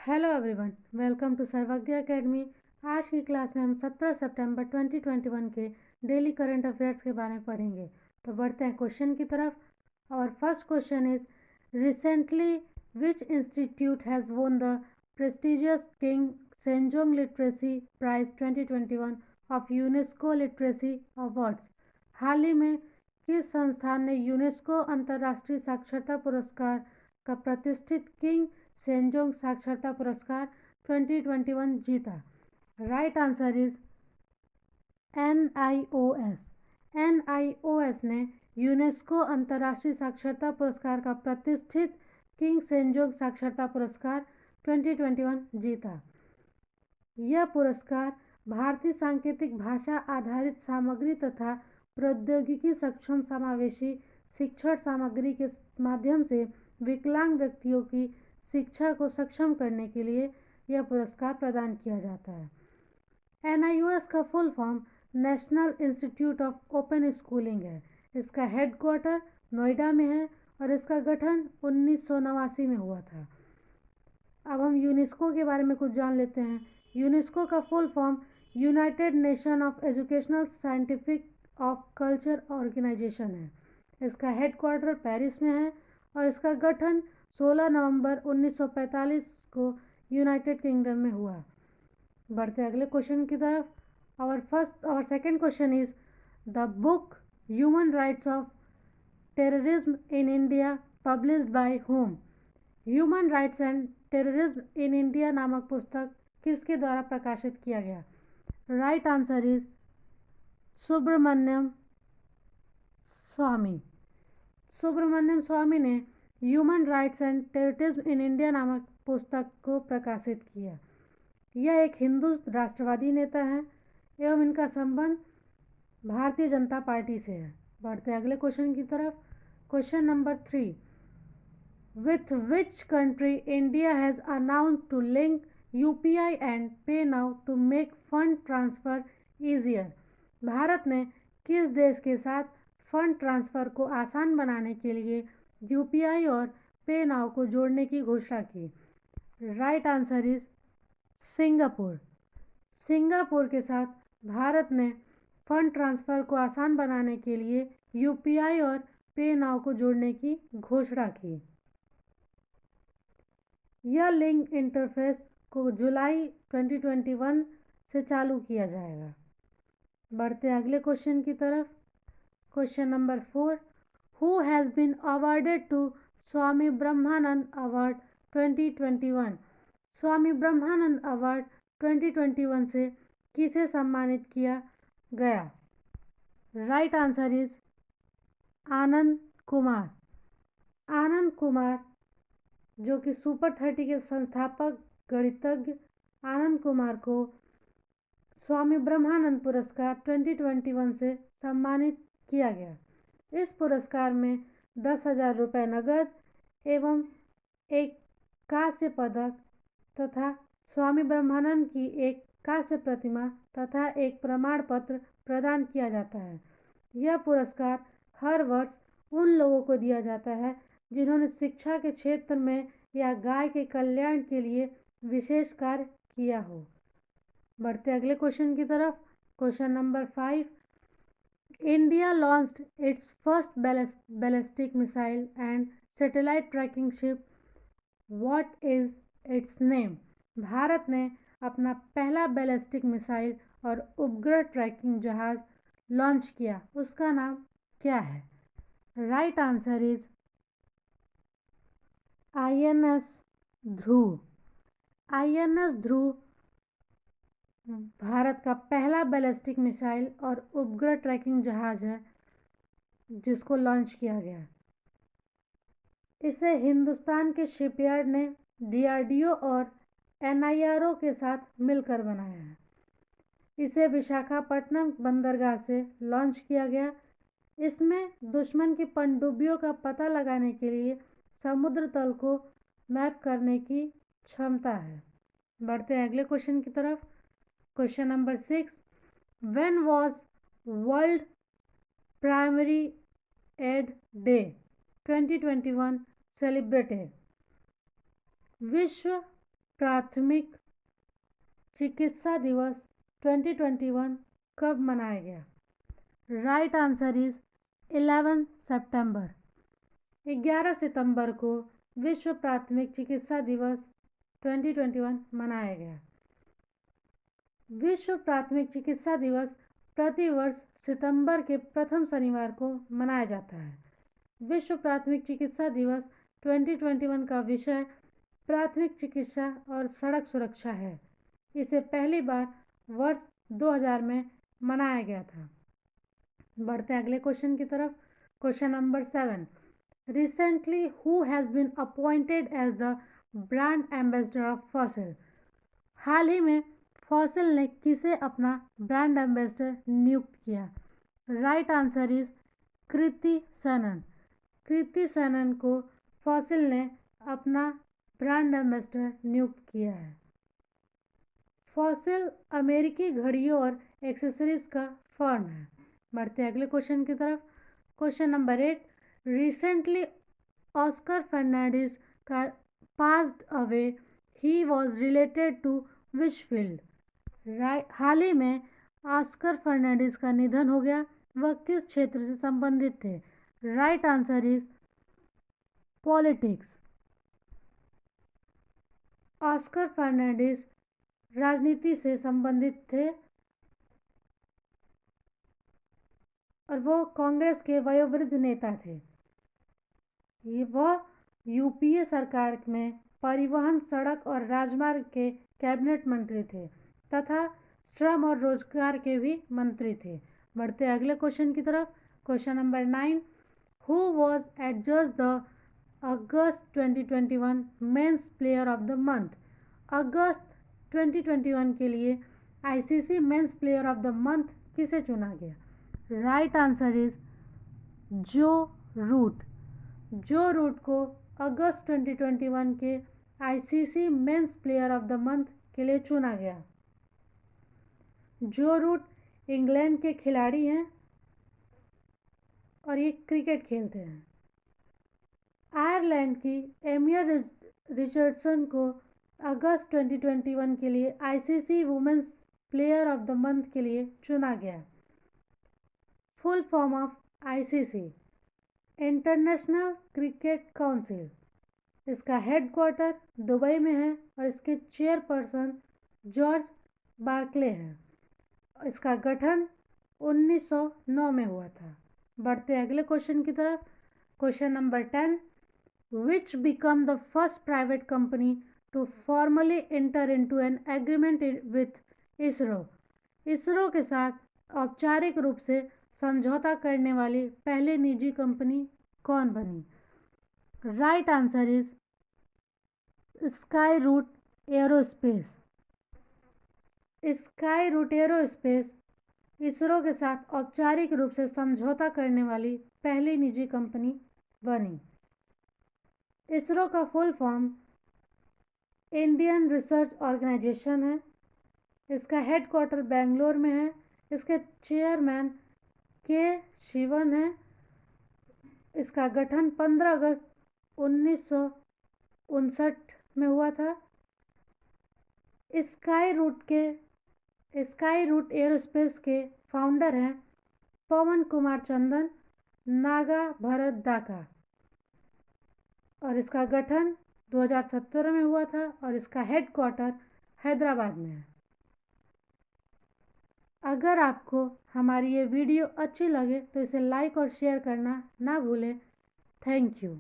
Hello everyone, welcome to सर्वज्ञ academy. आज की क्लास में हम 17 सितंबर 2021 के डेली करंट अफेयर्स के बारे में पढ़ेंगे। तो बढ़ते हैं क्वेश्चन की तरफ। और first question is, recently which institute has won the prestigious King Sejong literacy prize 2021 of UNESCO literacy awards. हाल ही में किस संस्थान ने यूनेस्को अंतर्राष्ट्रीय साक्षरता पुरस्कार का प्रतिष्ठित किंग सेंजोंग साक्षरता पुरस्कार 2021 जीता? Right answer is NIOS। NIOS ने यूनेस्को अंतर्राष्ट्रीय साक्षरता पुरस्कार का प्रतिष्ठित किंग सेंजोंग साक्षरता पुरस्कार 2021 जीता। यह पुरस्कार भारतीय सांकेतिक भाषा आधारित सामग्री तथा प्रौद्योगिकी सक्षम समावेशी शिक्षण सामग्री के माध्यम से विकलांग व्यक्तियों की शिक्षा को सक्षम करने के लिए यह पुरस्कार प्रदान किया जाता है। NIOS का full form national institute of open schooling है। इसका हेडक्वार्टर नोएडा में है और इसका गठन 1989 में हुआ था। अब हम यूनेस्को के बारे में कुछ जान लेते हैं। यूनेस्को का full form United Nation of Educational Scientific of Culture Organization है। इसका हेडक्वार्टर पेरिस में है और इसका गठन 16 नवंबर 1945 को यूनाइटेड किंगडम में हुआ। बढ़ते अगले क्वेश्चन की तरफ। और second question is, the book human rights of terrorism in India published by home. Human rights and terrorism in India नामक पुस्तक किसके द्वारा प्रकाशित किया गया? राइट आंसर इज सुब्रमण्यम स्वामी। सुब्रमण्यम स्वामी ने human rights and terrorism in India नामक पुस्तक को प्रकाशित किया। यह एक हिंदू राष्ट्रवादी नेता हैं एवं इनका संबंध भारतीय जनता पार्टी से है। बढ़ते अगले क्वेश्चन की तरफ। Question number 3, with which country India has announced to link UPI and PayNow to make fund transfer easier। Bharat ने किस देश के साथ फंड ट्रांसफ़र को आसान बनाने के लिए UPI और PayNow को जोड़ने की घोषणा की? Right answer is Singapore. Singapore के साथ भारत ने फंड ट्रांसफ़र को आसान बनाने के लिए UPI और PayNow को जोड़ने की घोषणा की। यह लिंक इंटरफेस को जुलाई 2021 से चालू किया जाएगा। बढ़ते अगले क्वेश्चन की तरफ। Question number 4, who has been awarded to Swami Brahmanand award 2021। Swami Brahmanand award 2021 से किसे सम्मानित किया गया? Right answer is Anand Kumar. Anand Kumar जो कि सुपर 30 के संस्थापक गणितज्ञ आनंद कुमार को स्वामी ब्रह्मानंद पुरस्कार 2021 से सम्मानित किया गया। इस पुरस्कार में 10,000 रुपये नगद एवं एक कांस्य पदक तथा स्वामी ब्रह्मानंद की एक कांस्य प्रतिमा तथा एक प्रमाण पत्र प्रदान किया जाता है। यह पुरस्कार हर वर्ष उन लोगों को दिया जाता है जिन्होंने शिक्षा के क्षेत्र में या गाय के कल्याण के लिए विशेष कार्य किया हो। बढ़ते अगले क्वेश्चन की तरफ। Question number 5, India launched it's first ballistic missile and satellite trekking ship, what is it's name. Bharat ने अपना पहला बैलिस्टिक मिसाइल और उपग्रह ट्रैकिंग जहाज लॉन्च किया, उसका नाम क्या है? Right answer is INS Dhruv. INS ध्रुव भारत का पहला बैलिस्टिक मिसाइल और उपग्रह ट्रैकिंग जहाज है जिसको लॉन्च किया गया। इसे हिंदुस्तान के शिपयार्ड ने DRDO और NIRO के साथ मिलकर बनाया है। इसे विशाखापट्टनम बंदरगाह से लॉन्च किया गया। इसमें दुश्मन की पनडुब्बियों का पता लगाने के लिए समुद्र तल को मैप करने की क्षमता है। बढ़ते हैं अगले क्वेश्चन की तरफ। Question number 6, when was world primary aid day 2021 celebrated. विश्व प्राथमिक चिकित्सा दिवस 2021 कब मनाया गया? राइट आंसर इज 11 सितंबर। 11 सितंबर को विश्व प्राथमिक चिकित्सा दिवस 2021 मनाया गया। विश्व प्राथमिक चिकित्सा दिवस प्रतिवर्ष सितंबर के प्रथम शनिवार को मनाया जाता है। विश्व प्राथमिक चिकित्सा दिवस 2021 का विषय प्राथमिक चिकित्सा और सड़क सुरक्षा है। इसे पहली बार वर्ष 2000 में मनाया गया था। बढ़ते हैं अगले क्वेश्चन की तरफ। Question number 7, recently who has been appointed as the brand ambassador of Fossil? हाल ही में फॉसिल ने किसे अपना ब्रांड एम्बेसडर नियुक्त किया? राइट आंसर इज कृति सनन। कृति सनन को फॉसिल ने अपना ब्रांड एम्बेसडर नियुक्त किया है। फॉसिल अमेरिकी घड़ियों और एक्सेसरीज का फर्म है। बढ़ते अगले क्वेश्चन की तरफ। Question number 8, recently Oscar Fernandes का passed away, he was related to which field? हाल ही में ऑस्कर फर्नांडिस का निधन हो गया, वह किस क्षेत्र से संबंधित थे? Right answer is politics. Oscar Fernandes राजनीति से संबंधित थे और वो कांग्रेस के वयोवृद्ध नेता थे। वह यूपीए सरकार में परिवहन, सड़क और राजमार्ग के कैबिनेट मंत्री थे तथा श्रम और रोजगार के भी मंत्री थे। बढ़ते अगले क्वेश्चन की तरफ। Question number 9, who was adjust the August 2021 men's player of the month? अगस्त 2021 के लिए ICC men's player of the month किसे चुना गया? Right answer is Joe Root. Joe Root को अगस्त 2021 के ICC men's player of the month के लिए चुना गया। जो रूट इंग्लैंड के खिलाड़ी हैं और ये क्रिकेट खेलते हैं। आयरलैंड की एमिया रिचर्डसन को अगस्त 2021 के लिए ICC women's player of the month के लिए चुना गया। Full form of ICC, International Cricket Council. इसका हेडक्वार्टर दुबई में है और इसके चेयरपर्सन जॉर्ज बार्कले हैं। इसका गठन 1909 में हुआ था। बढ़ते अगले क्वेश्चन की तरफ। Question number 10, which become the first private company to formally enter into an agreement with ISRO? ISRO के साथ औपचारिक रूप से समझौता करने वाली पहली निजी कंपनी कौन बनी? Right answer is Skyroot Aerospace. Skyroot Aerospace ISRO के साथ औपचारिक रूप से समझौता करने वाली पहली निजी कंपनी बनी। इसरो का full form Indian Research Organization है। इसका हेडक्वार्टर बेंगलोर में है। इसके चेयरमैन के शिवन है। इसका गठन 15 अगस्त 1959 में हुआ था। स्काई रूट एरोस्पेस के फाउंडर हैं पवन कुमार चंदन, नागा भरत दाका और इसका गठन 2017 में हुआ था और इसका हेडक्वार्टर हैदराबाद में है। अगर आपको हमारी ये वीडियो अच्छी लगे तो इसे लाइक और शेयर करना ना भूलें। Thank you.